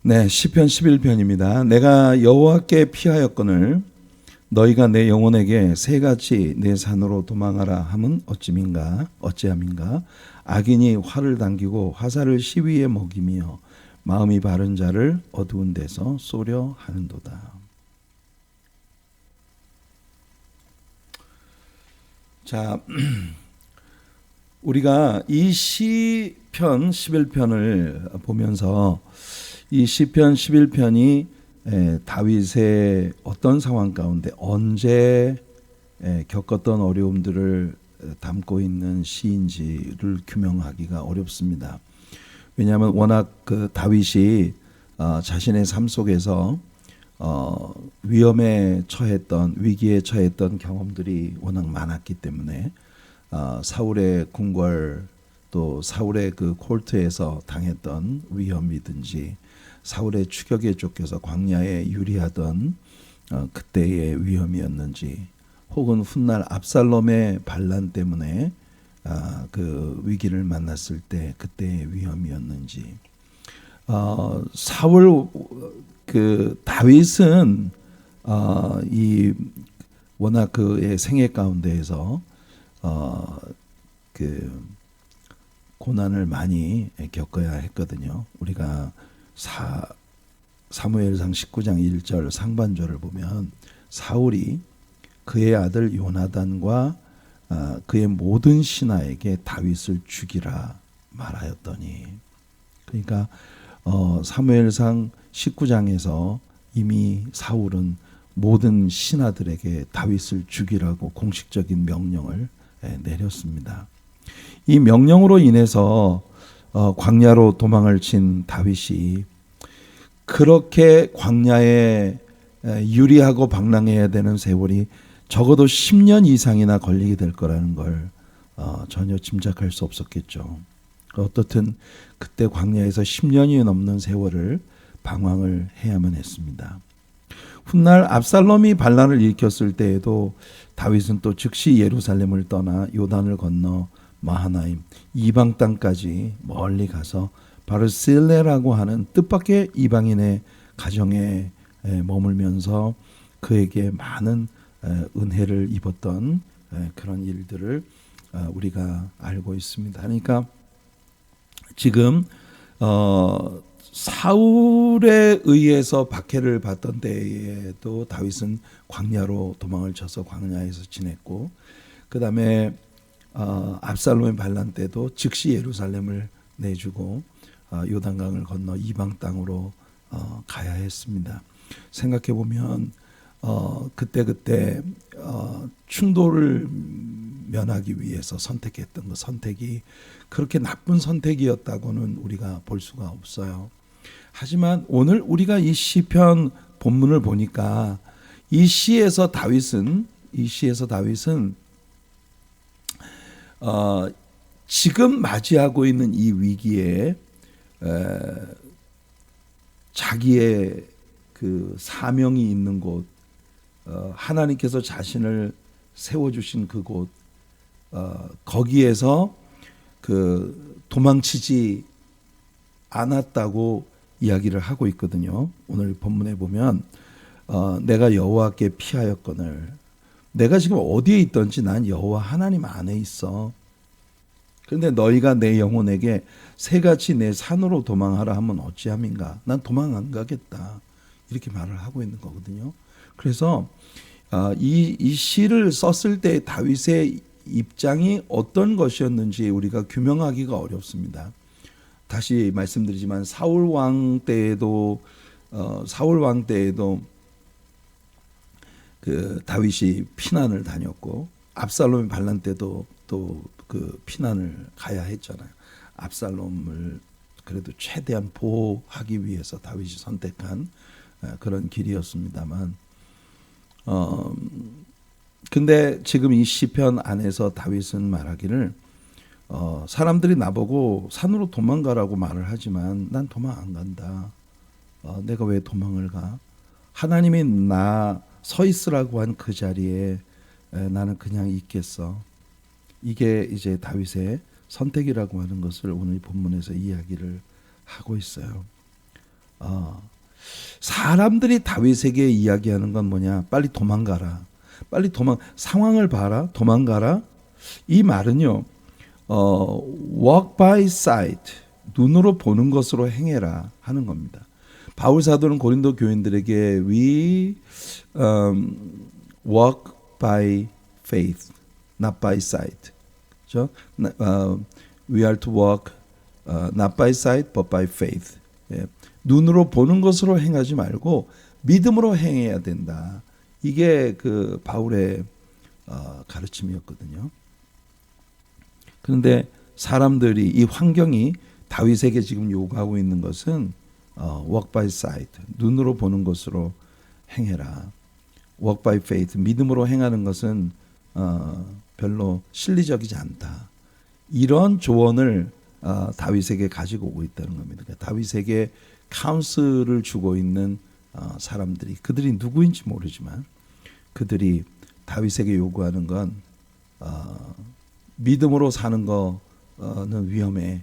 네, 시편 11편입니다. 내가 여호와께 피하였거늘 너희가 내 영혼에게 새같이 내 산으로 도망하라 함은 어찌함인가. 악인이 활을 당기고 화살을 시위에 먹이며 마음이 바른 자를 어두운 데서 쏘려 하는도다. 자, 우리가 이 시편 11편을 보면서 이 시편 11편이 다윗의 어떤 상황 가운데 언제 겪었던 어려움들을 담고 있는 시인지를 규명하기가 어렵습니다. 왜냐하면 워낙 그 다윗이 자신의 삶 속에서 위기에 처했던 경험들이 워낙 많았기 때문에 사울의 궁궐 또 사울의 그 콜트에서 당했던 위험이든지 사울의 추격에 쫓겨서 광야에 유리하던 그때의 위험이었는지 혹은 훗날 압살롬의 반란 때문에 그 위기를 만났을 때 그때의 위험이었는지 다윗은 이 워낙 그의 생애 가운데에서 그 고난을 많이 겪어야 했거든요. 우리가 사무엘상 19장 1절 상반절을 보면 사울이 그의 아들 요나단과 그의 모든 신하에게 다윗을 죽이라 말하였더니, 그러니까 사무엘상 19장에서 이미 사울은 모든 신하들에게 다윗을 죽이라고 공식적인 명령을 내렸습니다. 이 명령으로 인해서 광야로 도망을 친 다윗이 그렇게 광야에 유리하고 방랑해야 되는 세월이 적어도 10년 이상이나 걸리게 될 거라는 걸 전혀 짐작할 수 없었겠죠. 어떻든 그때 광야에서 10년이 넘는 세월을 방황을 해야만 했습니다. 훗날 압살롬이 반란을 일으켰을 때에도 다윗은 또 즉시 예루살렘을 떠나 요단을 건너 마하나임 이방 땅까지 멀리 가서 바르실레라고 하는 뜻밖의 이방인의 가정에 머물면서 그에게 많은 은혜를 입었던 그런 일들을 우리가 알고 있습니다. 그러니까 지금 사울에 의해서 박해를 받던 때에도 다윗은 광야로 도망을 쳐서 광야에서 지냈고, 그 다음에 압살롬의 반란 때도 즉시 예루살렘을 내주고 요단강을 건너 이방 땅으로 가야 했습니다. 생각해 보면 그때 충돌을 면하기 위해서 선택했던 그 선택이 그렇게 나쁜 선택이었다고는 우리가 볼 수가 없어요. 하지만 오늘 우리가 이 시편 본문을 보니까 이 시에서 다윗은 지금 맞이하고 있는 이 위기에 자기의 그 사명이 있는 곳, 하나님께서 자신을 세워주신 그곳, 거기에서 그 도망치지 않았다고 이야기를 하고 있거든요. 오늘 본문에 보면 내가 여호와께 피하였거늘, 내가 지금 어디에 있든지 난 여호와 하나님 안에 있어. 그런데 너희가 내 영혼에게 새같이 내 산으로 도망하라 하면 어찌함인가. 난 도망 안 가겠다. 이렇게 말을 하고 있는 거거든요. 그래서 이 시를 썼을 때 다윗의 입장이 어떤 것이었는지 우리가 규명하기가 어렵습니다. 다시 말씀드리지만 사울 왕 때에도 그 다윗이 피난을 다녔고, 압살롬의 반란 때도 또 그 피난을 가야 했잖아요. 압살롬을 그래도 최대한 보호하기 위해서 다윗이 선택한 그런 길이었습니다만, 근데 지금 이 시편 안에서 다윗은 말하기를 사람들이 나보고 산으로 도망가라고 말을 하지만 난 도망 안 간다. 내가 왜 도망을 가? 하나님이 나 서 있으라고 한 그 자리에 나는 그냥 있겠어. 이게 이제 다윗의 선택이라고 하는 것을 오늘 본문에서 이야기를 하고 있어요. 사람들이 다윗에게 이야기하는 건 뭐냐? 빨리 도망가라. 상황을 봐라. 도망가라. 이 말은요. walk by sight. 눈으로 보는 것으로 행해라 하는 겁니다. 바울 사도는 고린도 교인들에게 we walk by faith, not by sight. 그렇죠? We are to walk not by sight, but by faith. 예. 눈으로 보는 것으로 행하지 말고 믿음으로 행해야 된다. 이게 그 바울의 가르침이었거든요. 그런데 사람들이 이 환경이 다윗에게 지금 요구하고 있는 것은 walk by sight, 눈으로 보는 것으로 행해라. walk by faith, 믿음으로 행하는 것은 별로 실리적이지 않다. 이런 조언을 다윗에게 가지고 오고 있다는 겁니다. 그러니까 다윗에게 카운슬을 주고 있는 사람들이, 그들이 누구인지 모르지만 그들이 다윗에게 요구하는 건 믿음으로 사는 거는 위험해.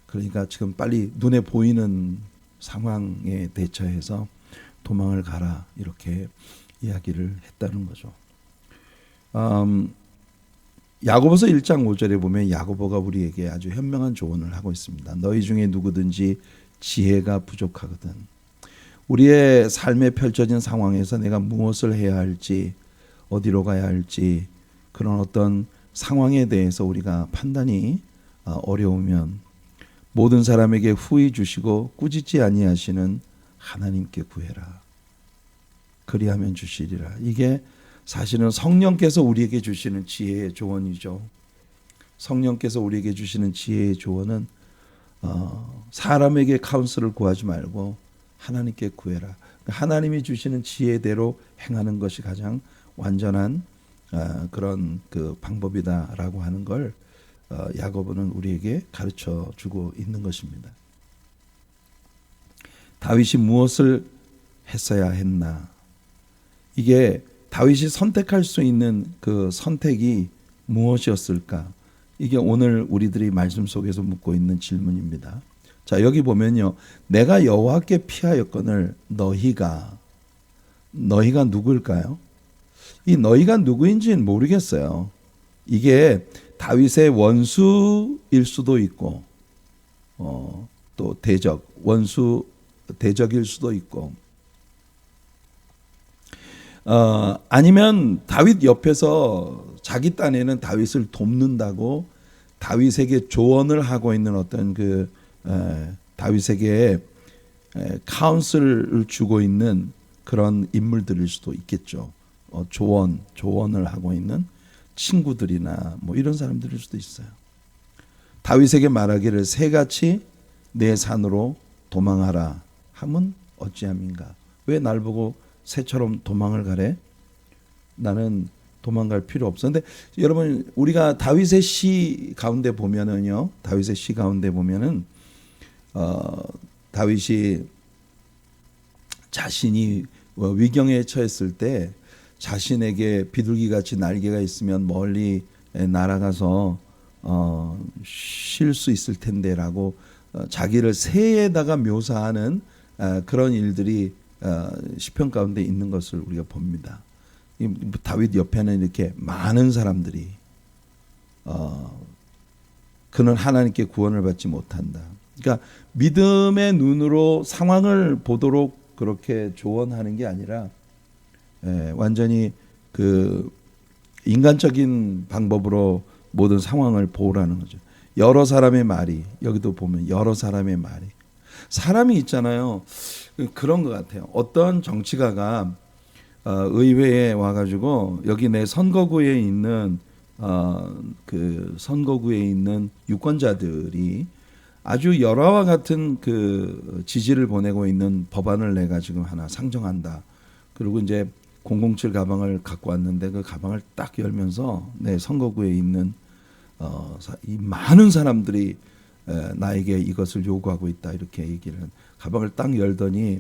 그러니까 지금 빨리 눈에 보이는 상황에 대처해서 도망을 가라, 이렇게 이야기를 했다는 거죠. 야고보서 1장 5절에 보면 야고보가 우리에게 아주 현명한 조언을 하고 있습니다. 너희 중에 누구든지 지혜가 부족하거든. 우리의 삶에 펼쳐진 상황에서 내가 무엇을 해야 할지, 어디로 가야 할지, 그런 어떤 상황에 대해서 우리가 판단이 어려우면 모든 사람에게 후히 주시고 꾸짖지 아니하시는 하나님께 구해라. 그리하면 주시리라. 이게 사실은 성령께서 우리에게 주시는 지혜의 조언이죠. 성령께서 우리에게 주시는 지혜의 조언은 사람에게 카운슬을 구하지 말고 하나님께 구해라. 하나님이 주시는 지혜대로 행하는 것이 가장 완전한 그런 그 방법이다라고 하는 걸 야고보는 우리에게 가르쳐 주고 있는 것입니다. 다윗이 무엇을 했어야 했나? 이게 다윗이 선택할 수 있는 그 선택이 무엇이었을까? 이게 오늘 우리들이 말씀 속에서 묻고 있는 질문입니다. 자, 여기 보면요. 내가 여호와께 피하였거늘 너희가 누구일까요? 이 너희가 누구인지는 모르겠어요. 이게 다윗의 원수일 수도 있고 또 대적일 수도 있고 아니면 다윗 옆에서 자기 딴에는 다윗을 돕는다고 다윗에게 조언을 하고 있는 어떤 그 다윗에게 카운슬을 주고 있는 그런 인물들일 수도 있겠죠. 조언을 하고 있는 친구들이나 뭐 이런 사람들일 수도 있어요. 다윗에게 말하기를 새같이 내 산으로 도망하라 함은 어찌함인가? 왜 날 보고 새처럼 도망을 가래? 나는 도망갈 필요 없어. 근데 여러분, 우리가 다윗의 시 가운데 보면은요, 다윗이 자신이 위경에 처했을 때 자신에게 비둘기같이 날개가 있으면 멀리 날아가서 쉴 수 있을 텐데라고 자기를 새에다가 묘사하는 그런 일들이 시편 가운데 있는 것을 우리가 봅니다. 다윗 옆에는 이렇게 많은 사람들이 그는 하나님께 구원을 받지 못한다. 그러니까 믿음의 눈으로 상황을 보도록 그렇게 조언하는 게 아니라 완전히 그 인간적인 방법으로 모든 상황을 보라는 거죠. 여러 사람의 말이, 여기도 보면 여러 사람의 말이, 사람이 있잖아요. 그런 것 같아요. 어떤 정치가가 의회에 와가지고 여기 내 선거구에 있는 유권자들이 아주 열화와 같은 그 지지를 보내고 있는 법안을 내가 지금 하나 상정한다. 그리고 이제 007 가방을 갖고 왔는데 그 가방을 딱 열면서 내 선거구에 있는 이 많은 사람들이 나에게 이것을 요구하고 있다, 이렇게 얘기를 가방을 딱 열더니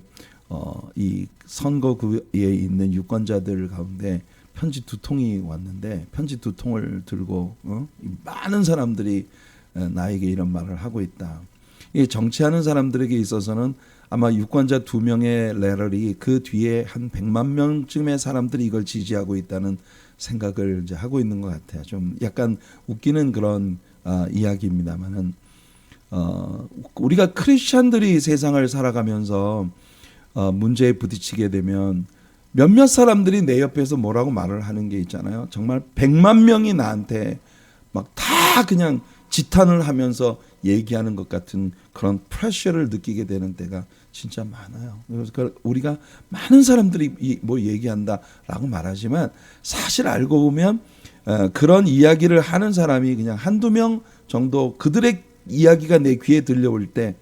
이 선거구에 있는 유권자들 가운데 편지 2통이 왔는데 편지 2통을 들고 많은 사람들이 나에게 이런 말을 하고 있다. 이 정치하는 사람들에게 있어서는 아마 유권자 2명의 레럴이 그 뒤에 한 100만 명쯤의 사람들이 이걸 지지하고 있다는 생각을 이제 하고 있는 것 같아요. 좀 약간 웃기는 그런 이야기입니다만은 우리가 크리스찬들이 세상을 살아가면서 문제에 부딪히게 되면 몇몇 사람들이 내 옆에서 뭐라고 말을 하는 게 있잖아요. 정말 100만 명이 나한테 막 다 그냥 지탄을 하면서 얘기하는 것 같은 그런 프레셔를 느끼게 되는 때가 진짜 많아요. 그래서 우리가 많은 사람들이 뭐 얘기한다라고 말하지만 사실 알고 보면 그런 이야기를 하는 사람이 그냥 한두 명 정도, 그들의 이야기가 내 귀에 들려올 때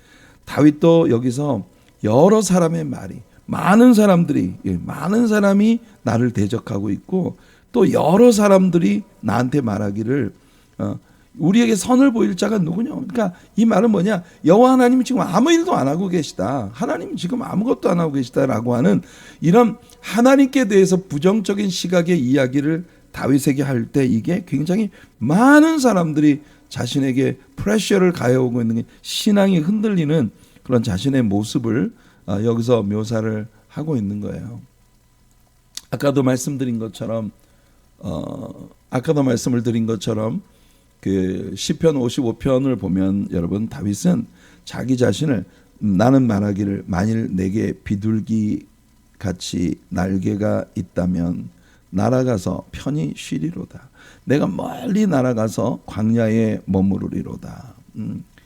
다윗도 여기서 여러 사람의 말이, 많은 사람이 나를 대적하고 있고 또 여러 사람들이 나한테 말하기를 우리에게 선을 보일 자가 누구냐. 그러니까 이 말은 뭐냐, 여호와 하나님이 지금 아무 일도 안 하고 계시다, 하나님 지금 아무것도 안 하고 계시다라고 하는 이런 하나님께 대해서 부정적인 시각의 이야기를 다윗에게 할 때 이게 굉장히 많은 사람들이 자신에게 프레셔를 가해오고 있는 게 신앙이 흔들리는 그런 자신의 모습을 여기서 묘사를 하고 있는 거예요. 아까도 말씀을 드린 것처럼 그 시편 55편을 보면 여러분, 다윗은 자기 자신을, 나는 말하기를 만일 내게 비둘기 같이 날개가 있다면 날아가서 편히 쉬리로다. 내가 멀리 날아가서 광야에 머무르리로다.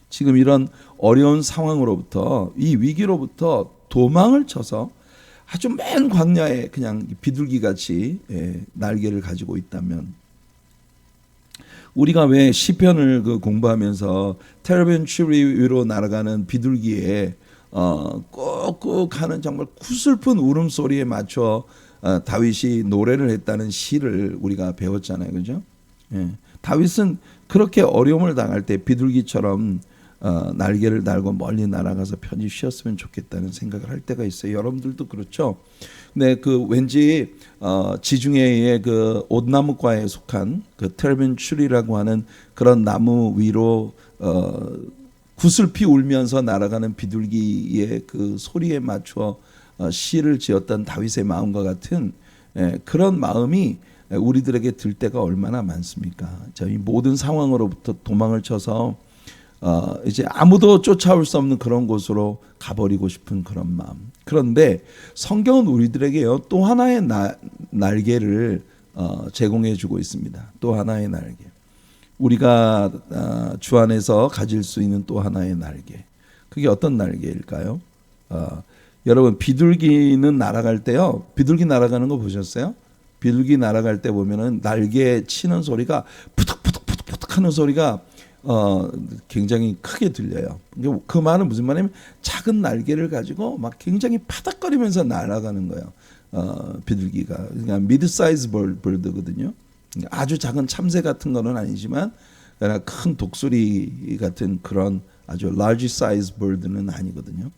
지금 이런 어려운 상황으로부터, 이 위기로부터 도망을 쳐서 아주 맨 광야에 그냥 비둘기같이 날개를 가지고 있다면, 우리가 왜 시편을 공부하면서 테레빈 추리 위로 날아가는 비둘기에 꾹꾹 하는 정말 구슬픈 울음소리에 맞춰 다윗이 노래를 했다는 시를 우리가 배웠잖아요. 그죠? 다윗은 그렇게 어려움을 당할 때 비둘기처럼 날개를 달고 멀리 날아가서 편히 쉬었으면 좋겠다는 생각을 할 때가 있어요. 여러분들도 그렇죠? 근데 왠지 지중해의 옷나무과에 속한 테르빈 추리라고 하는 그런 나무 위로 구슬피 울면서 날아가는 비둘기의 그 소리에 맞춰 시를 지었던 다윗의 마음과 같은 그런 마음이 우리들에게 들 때가 얼마나 많습니까? 이 모든 상황으로부터 도망을 쳐서 이제 아무도 쫓아올 수 없는 그런 곳으로 가버리고 싶은 그런 마음. 그런데 성경은 우리들에게요, 또 하나의 날개를 제공해 주고 있습니다. 또 하나의 날개. 우리가 주 안에서 가질 수 있는 또 하나의 날개. 그게 어떤 날개일까요? 여러분, 비둘기는 날아갈 때요, 비둘기 날아가는 거 보셨어요? 비둘기 날아갈 때 보면은 날개 치는 소리가 푸득푸득 하는 소리가 굉장히 크게 들려요. 그 말은 무슨 말이냐면 작은 날개를 가지고 막 굉장히 파닥거리면서 날아가는 거예요. 비둘기가 그냥 미드 사이즈 벌드거든요. 아주 작은 참새 같은 거는 아니지만 큰 독수리 같은 그런 아주 large size bird는 아니거든요.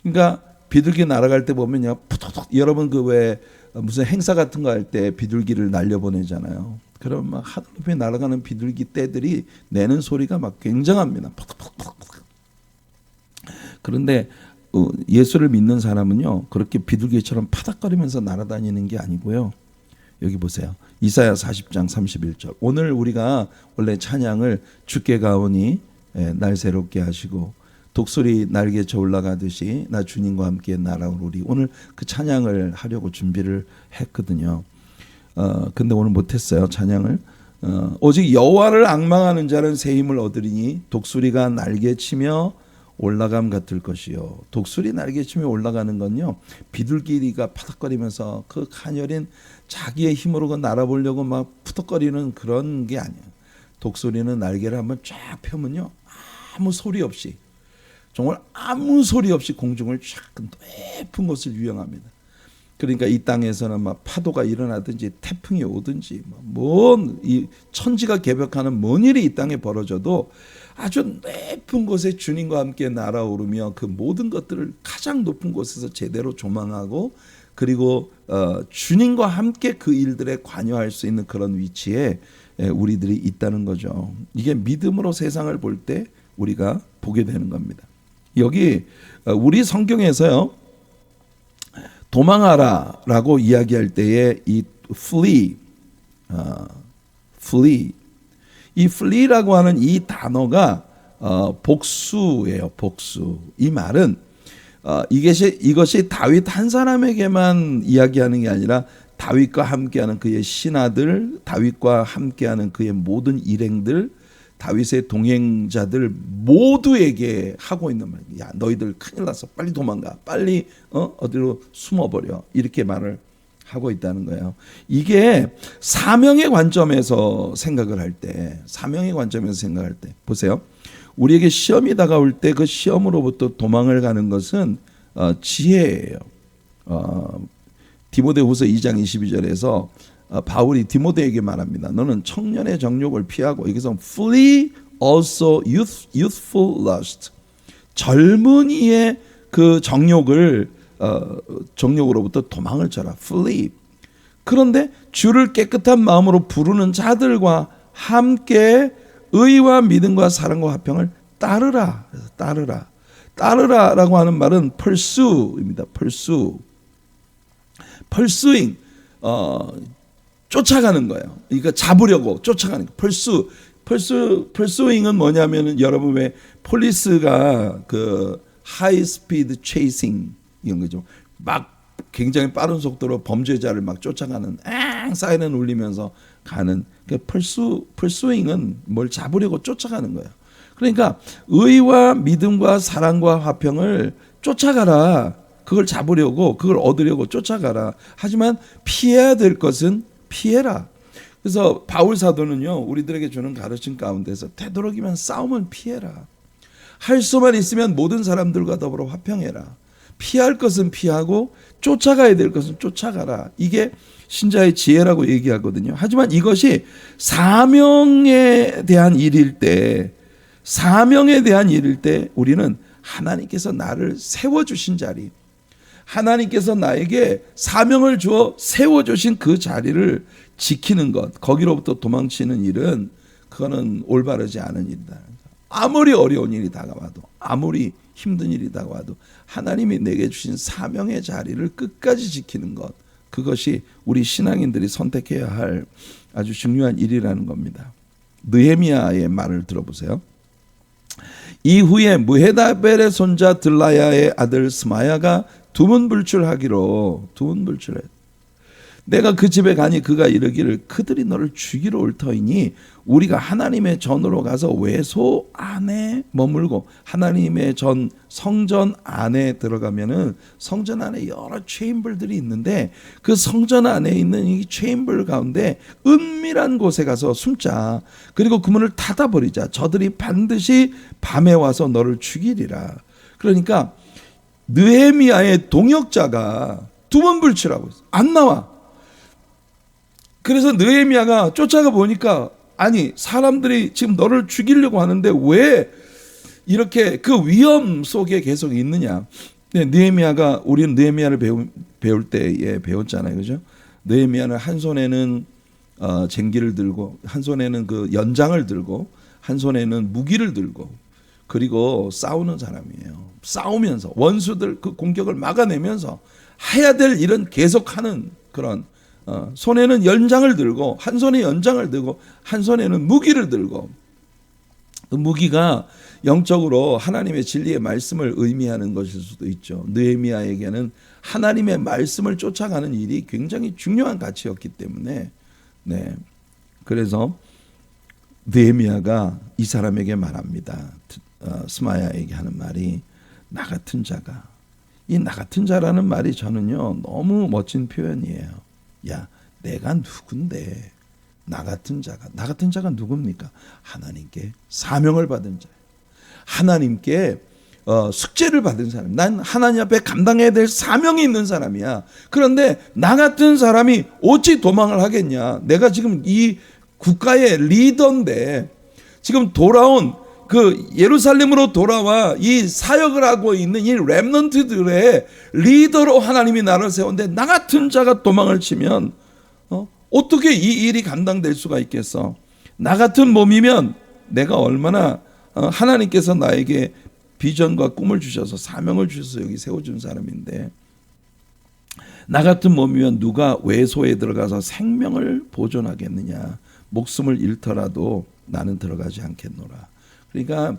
그러니까 비둘기 날아갈 때 보면요, 푸덕, 여러분 왜 무슨 행사 같은 거 할 때 비둘기를 날려보내잖아요. 그럼 막 하늘 높이 날아가는 비둘기 떼들이 내는 소리가 막 굉장합니다. 그런데 예수를 믿는 사람은요, 그렇게 비둘기처럼 파닥거리면서 날아다니는 게 아니고요. 여기 보세요. 이사야 40장 31절. 오늘 우리가 원래 찬양을 주께 가오니 날 새롭게 하시고 독수리 날개쳐 올라가듯이 나 주님과 함께 날아오르리. 오늘 그 찬양을 하려고 준비를 했거든요. 근데 오늘 못했어요, 찬양을. 오직 여호와를 앙망하는 자는 새 힘을 얻으리니 독수리가 날개치며 올라감 같을 것이요. 독수리 날개치며 올라가는 건요, 비둘기가 파닥거리면서 그 가녀린 자기의 힘으로 날아보려고 막 푸덕거리는 그런 게 아니에요. 독수리는 날개를 한번 쫙 펴면요, 아무 소리 없이, 정말 아무 소리 없이 공중을 쫙 높은 곳을 유영합니다. 그러니까 이 땅에서는 막 파도가 일어나든지 태풍이 오든지 이 천지가 개벽하는 뭔 일이 이 땅에 벌어져도 아주 높은 곳에 주님과 함께 날아오르며 그 모든 것들을 가장 높은 곳에서 제대로 조망하고, 그리고 주님과 함께 그 일들에 관여할 수 있는 그런 위치에 우리들이 있다는 거죠. 이게 믿음으로 세상을 볼 때 우리가 보게 되는 겁니다. 여기 우리 성경에서요, 도망하라라고 이야기할 때에 이 flee, flee, 이 flee라고 하는 이 단어가 복수예요. 복수. 이 말은 이것이 다윗 한 사람에게만 이야기하는 게 아니라 다윗과 함께하는 그의 신하들, 다윗과 함께하는 그의 모든 일행들, 다윗의 동행자들 모두에게 하고 있는 말이에요. 야, 너희들 큰일 났어. 빨리 도망가. 빨리 어디로 숨어버려. 이렇게 말을 하고 있다는 거예요. 이게 사명의 관점에서 생각을 할 때, 보세요. 우리에게 시험이 다가올 때 그 시험으로부터 도망을 가는 것은 지혜예요. 디모데후서 2장 22절에서 바울이 디모데에게 말합니다. 너는 청년의 정욕을 피하고, 여기서 flee also youthful lust, 젊은이의 그 정욕으로부터 도망을 쳐라. flee. 그런데 주를 깨끗한 마음으로 부르는 자들과 함께 의와 믿음과 사랑과 화평을 따르라. 따르라라고 하는 말은 pursue입니다. pursuing, 쫓아가는 거예요. 이거 잡으려고 쫓아가는 거. pursuing은 뭐냐면은 여러분 왜 폴리스가 그 high speed chasing 이런 거죠. 막 굉장히 빠른 속도로 범죄자를 막 쫓아가는 사이렌 울리면서 가는 그 pursuing은 뭘 잡으려고 쫓아가는 거예요. 그러니까 의와 믿음과 사랑과 화평을 쫓아가라. 그걸 잡으려고, 그걸 얻으려고 쫓아가라. 하지만 피해야 될 것은 피해라. 그래서 바울 사도는요, 우리들에게 주는 가르침 가운데서 되도록이면 싸움은 피해라. 할 수만 있으면 모든 사람들과 더불어 화평해라. 피할 것은 피하고 쫓아가야 될 것은 쫓아가라. 이게 신자의 지혜라고 얘기하거든요. 하지만 이것이 사명에 대한 일일 때 우리는 하나님께서 나를 세워주신 자리, 하나님께서 나에게 사명을 주어 세워주신 그 자리를 지키는 것, 거기로부터 도망치는 일은 그거는 올바르지 않은 일이다. 아무리 어려운 일이 다가와도, 아무리 힘든 일이 다가와도 하나님이 내게 주신 사명의 자리를 끝까지 지키는 것, 그것이 우리 신앙인들이 선택해야 할 아주 중요한 일이라는 겁니다. 느헤미야의 말을 들어보세요. 이후에 무헤다벨의 손자 들라야의 아들 스마야가 두문불출하기로, 내가 그 집에 가니 그가 이르기를 그들이 너를 죽이러 올 터이니 우리가 하나님의 전으로 가서 외소 안에 머물고, 하나님의 성전 안에 들어가면은 성전 안에 여러 체인벌들이 있는데 그 성전 안에 있는 이 체인벌 가운데 은밀한 곳에 가서 숨자. 그리고 그 문을 닫아버리자. 저들이 반드시 밤에 와서 너를 죽이리라. 그러니까 느헤미야의 동역자가 두문불출하고 있어. 안 나와. 그래서 느헤미야가 쫓아가 보니까, 아니 사람들이 지금 너를 죽이려고 하는데 왜 이렇게 그 위험 속에 계속 있느냐. 네, 느헤미야가, 우리는 느헤미야를 배울 때에 배웠잖아요, 그죠? 느헤미야는 한 손에는 쟁기를 들고, 한 손에는 그 연장을 들고, 한 손에는 무기를 들고, 그리고 싸우는 사람이에요. 싸우면서 원수들 그 공격을 막아내면서 해야 될 일은 계속하는 그런, 손에는 연장을 들고, 한 손에 연장을 들고 한 손에는 무기를 들고, 그 무기가 영적으로 하나님의 진리의 말씀을 의미하는 것일 수도 있죠. 느헤미야에게는 하나님의 말씀을 쫓아가는 일이 굉장히 중요한 가치였기 때문에, 네, 그래서 느헤미야가 이 사람에게 말합니다. 스마야에게 하는 말이 나 같은 자가, 이 나 같은 자라는 말이 저는요 너무 멋진 표현이에요. 야, 내가 누군데 나 같은 자가 누굽니까? 하나님께 사명을 받은 자, 하나님께 숙제를 받은 사람. 난 하나님 앞에 감당해야 될 사명이 있는 사람이야. 그런데 나 같은 사람이 어찌 도망을 하겠냐? 내가 지금 이 국가의 리더인데, 지금 돌아온 그 예루살렘으로 돌아와 이 사역을 하고 있는 이 렘넌트들의 리더로 하나님이 나를 세웠는데 나 같은 자가 도망을 치면 어떻게 이 일이 감당될 수가 있겠어? 나 같은 몸이면 내가 얼마나 하나님께서 나에게 비전과 꿈을 주셔서 사명을 주셔서 여기 세워준 사람인데, 나 같은 몸이면 누가 외소에 들어가서 생명을 보존하겠느냐. 목숨을 잃더라도 나는 들어가지 않겠노라. 그러니까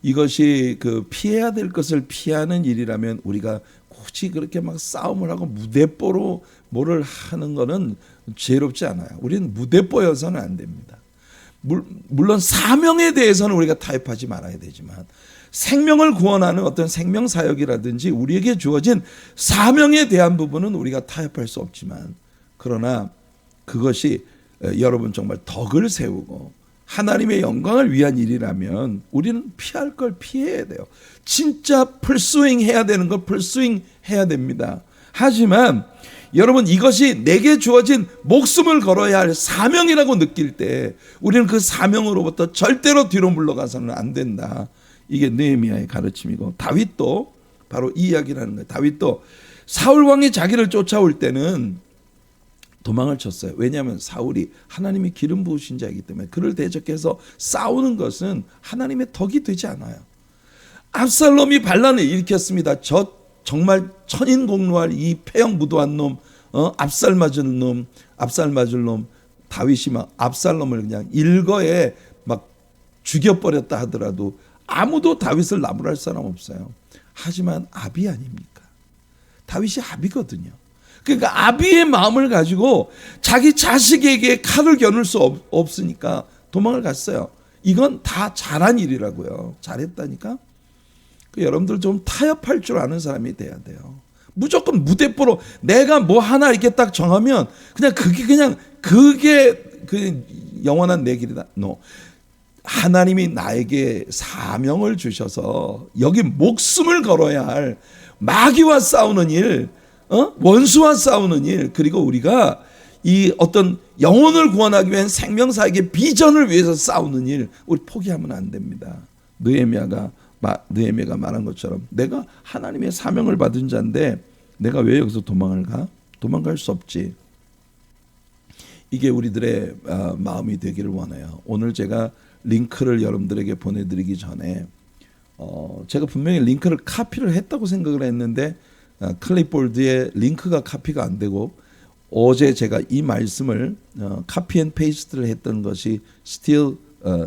이것이 그 피해야 될 것을 피하는 일이라면 우리가 굳이 그렇게 막 싸움을 하고 무대뽀로 뭐를 하는 거는 지혜롭지 않아요. 우리는 무대뽀여서는 안 됩니다. 물론 사명에 대해서는 우리가 타협하지 말아야 되지만, 생명을 구원하는 어떤 생명사역이라든지 우리에게 주어진 사명에 대한 부분은 우리가 타협할 수 없지만, 그러나 그것이 여러분 정말 덕을 세우고 하나님의 영광을 위한 일이라면 우리는 피할 걸 피해야 돼요. 진짜 풀스윙 해야 되는 걸 풀스윙 해야 됩니다. 하지만 여러분, 이것이 내게 주어진 목숨을 걸어야 할 사명이라고 느낄 때 우리는 그 사명으로부터 절대로 뒤로 물러가서는 안 된다. 이게 느헤미야의 가르침이고, 다윗도 바로 이 이야기를 하는 거예요. 다윗도 사울 왕이 자기를 쫓아올 때는 도망을 쳤어요. 왜냐하면 사울이 하나님의 기름 부으신 자이기 때문에 그를 대적해서 싸우는 것은 하나님의 덕이 되지 않아요. 압살롬이 반란을 일으켰습니다. 저 정말 천인공노할 이 폐영무도한 놈, 압살 맞을 놈, 다윗이 막 압살롬을 그냥 일거에 막 죽여버렸다 하더라도 아무도 다윗을 나무랄 사람 없어요. 하지만 아비 아닙니까? 다윗이 아비거든요. 그러니까 아비의 마음을 가지고 자기 자식에게 칼을 겨눌 수 없으니까 도망을 갔어요. 이건 다 잘한 일이라고요. 잘했다니까. 여러분들 좀 타협할 줄 아는 사람이 돼야 돼요. 무조건 무대뽀로 내가 뭐 하나 이렇게 딱 정하면 그게 그 영원한 내 길이다. No. 하나님이 나에게 사명을 주셔서 여기 목숨을 걸어야 할 마귀와 싸우는 일, 원수와 싸우는 일, 그리고 우리가 이 어떤 영혼을 구원하기 위한 생명사역의 비전을 위해서 싸우는 일, 우리 포기하면 안 됩니다. 느헤미야가 말한 것처럼 내가 하나님의 사명을 받은 자인데 내가 왜 여기서 도망을 가? 도망갈 수 없지. 이게 우리들의 마음이 되기를 원해요. 오늘 제가 링크를 여러분들에게 보내드리기 전에 제가 분명히 링크를 카피를 했다고 생각을 했는데 클립보드에 링크가 카피가 안 되고, 어제 제가 이 말씀을 카피 앤 페이스트를 했던 것이 still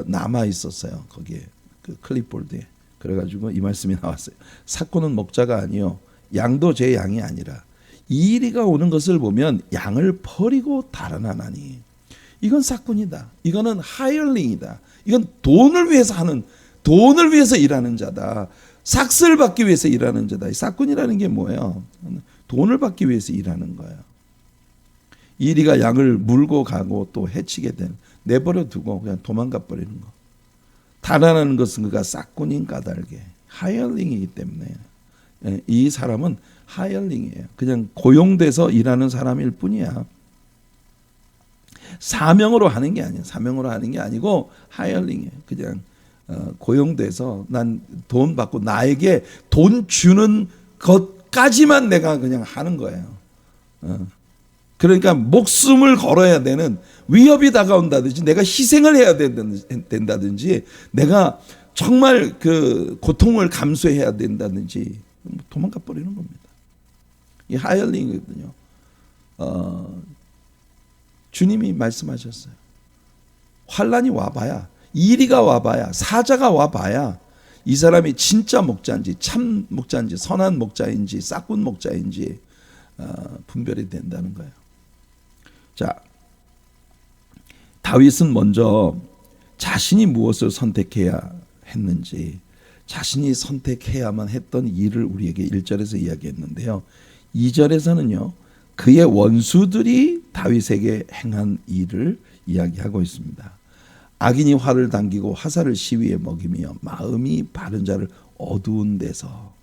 남아 있었어요. 거기에 그 클립보드에. 그래가지고 이 말씀이 나왔어요. 사코는 목자가 아니요 양도 제 양이 아니라 이리가 오는 것을 보면 양을 버리고 달아나나니. 이건 사꾼이다. 이거는 하이얼링이다. 이건 돈을 위해서 일하는 자다. 삭스를 받기 위해서 일하는 자다. 사꾼이라는 게 뭐예요? 돈을 받기 위해서 일하는 거예요. 이리가 양을 물고 가고 또 해치게 된, 내버려 두고 그냥 도망가 버리는 거. 달아나는 것은 그가 사꾼인 까닭에 하이얼링이기 때문에 이 사람은 하이얼링이에요. 그냥 고용돼서 일하는 사람일 뿐이야. 사명으로 하는 게 아니에요. 사명으로 하는 게 아니고 하이얼링이에요. 그냥 고용돼서 난 돈 받고 나에게 돈 주는 것까지만 내가 그냥 하는 거예요. 그러니까 목숨을 걸어야 되는 위협이 다가온다든지 내가 희생을 해야 된다든지 내가 정말 그 고통을 감수해야 된다든지 도망가 버리는 겁니다. 이 하이얼링이거든요. 주님이 말씀하셨어요. 환란이 와봐야, 이리가 와봐야, 사자가 와봐야 이 사람이 진짜 목자인지 참 목자인지 선한 목자인지 싹군 목자인지 분별이 된다는 거예요. 자, 다윗은 먼저 자신이 무엇을 선택해야 했는지, 자신이 선택해야만 했던 일을 우리에게 1절에서 이야기했는데요. 2절에서는요. 그의 원수들이 다윗에게 행한 일을 이야기하고 있습니다. 악인이 활을 당기고 화살을 시위에 먹이며 마음이 바른 자를 어두운 데서.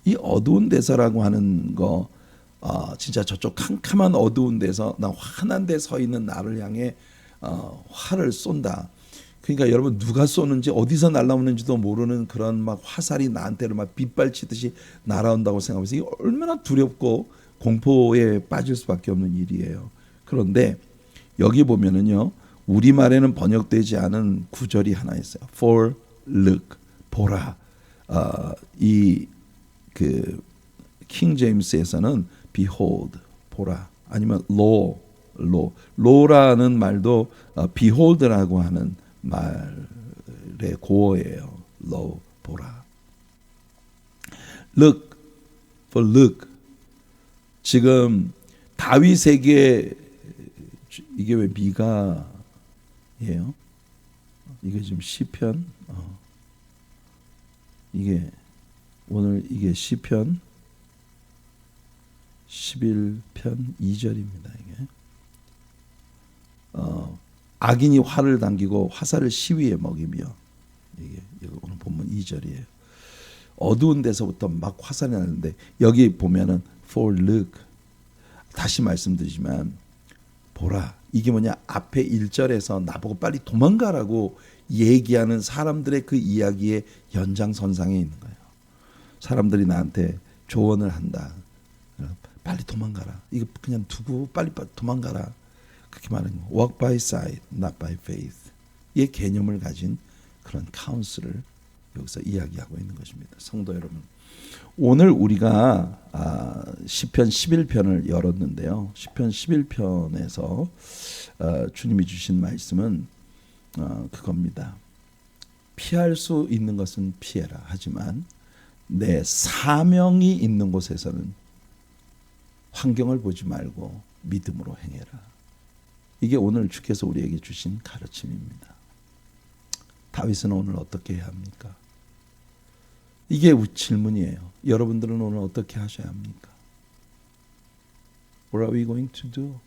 이 어두운 데서라고 하는 거 진짜 저쪽 캄캄한 어두운 데서 나 환한 데 서 있는 나를 향해 활을 쏜다. 그러니까 여러분 누가 쏘는지 어디서 날아오는지도 모르는 그런 막 화살이 나한테를 막 빗발치듯이 날아온다고 생각하면서 이게 얼마나 두렵고 공포에 빠질 수밖에 없는 일이에요. 그런데 여기 보면은요. 우리말에는 번역되지 않은 구절이 하나 있어요. For look, 보라. 이 그 킹 제임스에서는 behold 보라 아니면 low라는 말도 behold라고 하는 말의 고어예요. low 보라. look for look. 지금 다윗에게 이게 왜 미가예요? 이게 지금 시편 이게 오늘 이게 시편 11편 2절입니다. 이게 악인이 활을 당기고 화살을 시위에 먹이며 이게 오늘 본문 2절이에요. 어두운 데서부터 막 화살이 나는데 여기 보면은 for look 다시 말씀드리지만 보라 이게 뭐냐 앞에 1절에서 나보고 빨리 도망가라고 얘기하는 사람들의 그 이야기의 연장선상에 있는 거예요. 사람들이 나한테 조언을 한다. 빨리 도망가라. 이거 그냥 두고 빨리 도망가라. 그렇게 말하는 거. Walk by sight, not by faith. 이 개념을 가진 그런 카운슬을 여기서 이야기하고 있는 것입니다. 성도 여러분, 오늘 우리가 시편 11편을 열었는데요. 시편 11편에서 주님이 주신 말씀은 그겁니다. 피할 수 있는 것은 피해라. 하지만 내 사명이 있는 곳에서는 환경을 보지 말고 믿음으로 행해라. 이게 오늘 주께서 우리에게 주신 가르침입니다. 다윗은 오늘 어떻게 해야 합니까? 이게 질문이에요. 여러분들은 오늘 어떻게 하셔야 합니까? What are we going to do?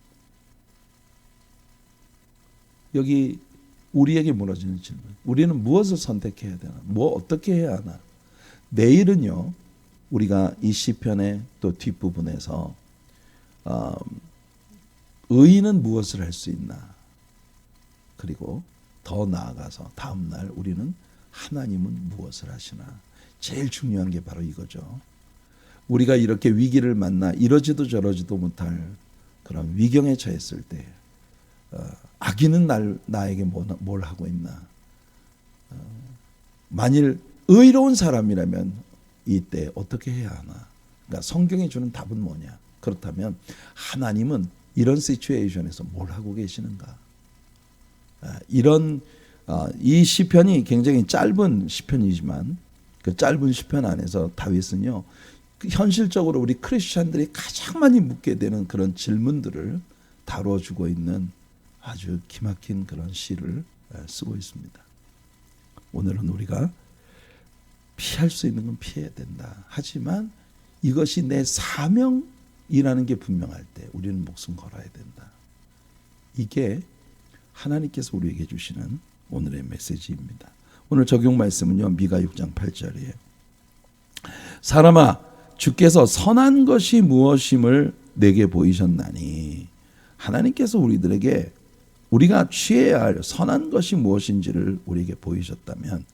여기 우리에게 물어지는 질문. 우리는 무엇을 선택해야 되나? 뭐 어떻게 해야 하나? 내일은요. 우리가 이 시편의 또 뒷부분에서 의인은 무엇을 할 수 있나? 그리고 더 나아가서 다음 날 우리는 하나님은 무엇을 하시나? 제일 중요한 게 바로 이거죠. 우리가 이렇게 위기를 만나 이러지도 저러지도 못할 그런 위경에 처했을 때 악인은 나에게 뭘 하고 있나? 만일 의로운 사람이라면 이때 어떻게 해야 하나? 그러니까 성경이 주는 답은 뭐냐? 그렇다면 하나님은 이런 시츄에이션에서 뭘 하고 계시는가? 이런 이 시편이 굉장히 짧은 시편이지만 그 짧은 시편 안에서 다윗은요 현실적으로 우리 크리스찬들이 가장 많이 묻게 되는 그런 질문들을 다뤄주고 있는 아주 기막힌 그런 시를 쓰고 있습니다. 오늘은 우리가 피할 수 있는 건 피해야 된다. 하지만 이것이 내 사명이라는 게 분명할 때 우리는 목숨 걸어야 된다. 이게 하나님께서 우리에게 주시는 오늘의 메시지입니다. 오늘 적용 말씀은요. 미가 6장 8절이에요. 사람아 주께서 선한 것이 무엇임을 내게 보이셨나니 하나님께서 우리들에게 우리가 취해야 할 선한 것이 무엇인지를 우리에게 보이셨다면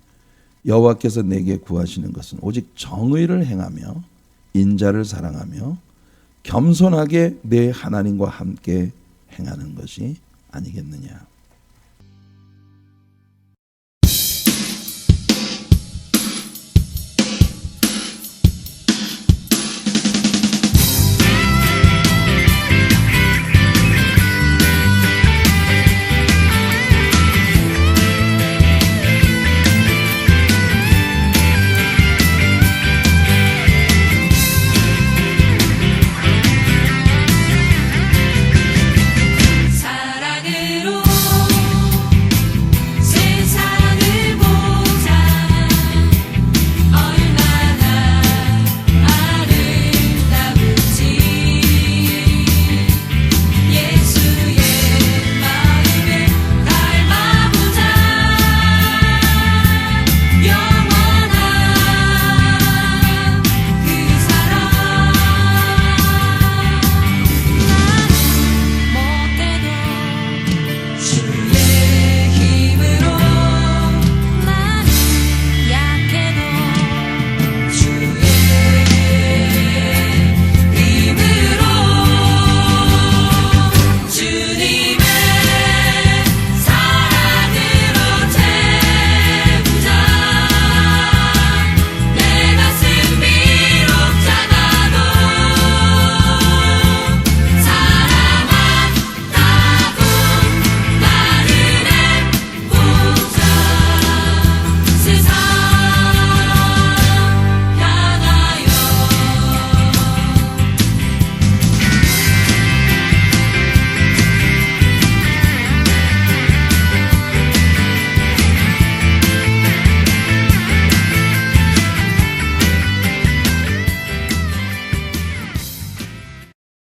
여호와께서 내게 구하시는 것은 오직 정의를 행하며 인자를 사랑하며 겸손하게 내 하나님과 함께 행하는 것이 아니겠느냐.